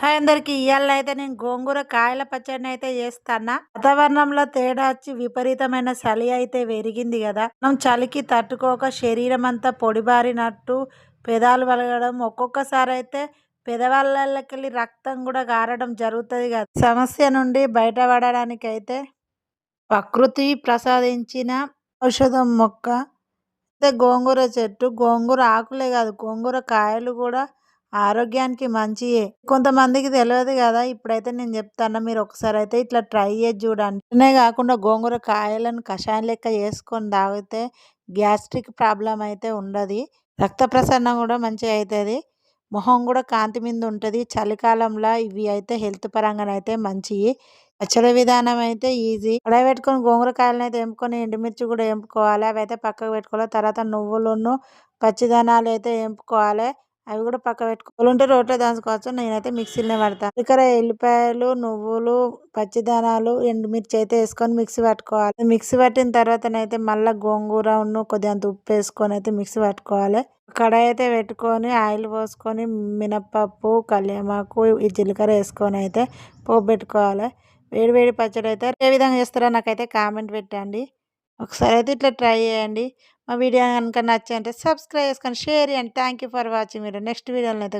Hi అందరికి ఇయ్యాల అయితే నేను గోంగూర కాయల పచ్చడిని అయితే చేస్తానా. వాతావరణంలో తేడా వచ్చి విపరీతమైన చలి అయితే పెరిగింది కదా. మనం చలికి తట్టుకోక శరీరం అంతా పొడిబారినట్టు పెదాలు వలగడం, ఒక్కొక్కసారి అయితే పెదవాళ్ళకెళ్ళి రక్తం కూడా గారడం జరుగుతుంది కదా. సమస్య నుండి బయటపడడానికి అయితే ప్రకృతి ప్రసాదించిన ఔషధం మొక్క అయితే గోంగూర చెట్టు. గోంగూర ఆకులే కాదు, గోంగూర కాయలు కూడా ఆరోగ్యానికి మంచియే. కొంతమందికి తెలియదు కదా. ఇప్పుడైతే నేను చెప్తాను, మీరు ఒకసారి అయితే ఇట్లా ట్రై చేసి చూడండి. అనే కాకుండా గోంగూర కాయలను కషాయం లెక్క చేసుకొని తాగితే గ్యాస్ట్రిక్ ప్రాబ్లం అయితే ఉండదు. రక్త ప్రసరణ కూడా మంచిగా అవుతుంది. మొహం కూడా కాంతి మీద ఉంటుంది. చలికాలంలో ఇవి అయితే హెల్త్ పరంగానైతే మంచివి. పచ్చడి విధానం అయితే ఈజీ. కడాయి పెట్టుకొని గోంగూర కాయలను అయితే ఎంపుకొని ఎండుమిర్చి కూడా ఎంపుకోవాలి. అవి అయితే పక్కకు పెట్టుకోవాలి. తర్వాత నువ్వులను పచ్చిదానాలు అయితే ఎంపుకోవాలి. అవి కూడా పక్క పెట్టుకోవాలి. ఉంటే రోట్లో దంచుకోవచ్చు. నేనైతే మిక్సీలోనే పడతాను. ఇక్కడ ఎల్లిపాయలు, నువ్వులు, పచ్చిదానాలు, ఎండుమిర్చి అయితే వేసుకొని మిక్సీ పట్టుకోవాలి. మిక్సీ పట్టిన తర్వాతనైతే మళ్ళీ గోంగూరను కొద్దిగా ఉప్పు వేసుకొని అయితే మిక్సీ పట్టుకోవాలి. కడాయి అయితే పెట్టుకొని ఆయిల్ పోసుకొని మినప్పప్పు, కళ్యామాకు, ఈ జీలకర్ర వేసుకొని అయితే పోపు పెట్టుకోవాలి. వేడి వేడి పచ్చడి అయితే ఏ విధంగా చేస్తారో నాకైతే కామెంట్ పెట్టండి. ఒకసారి అయితే ఇట్లా ట్రై చేయండి. మా వీడియో కనుక నచ్చంటే సబ్స్క్రైబ్ చేసుకొని షేర్ చేయండి. Thank you for watching. మీరు నెక్స్ట్ వీడియోలో అయితే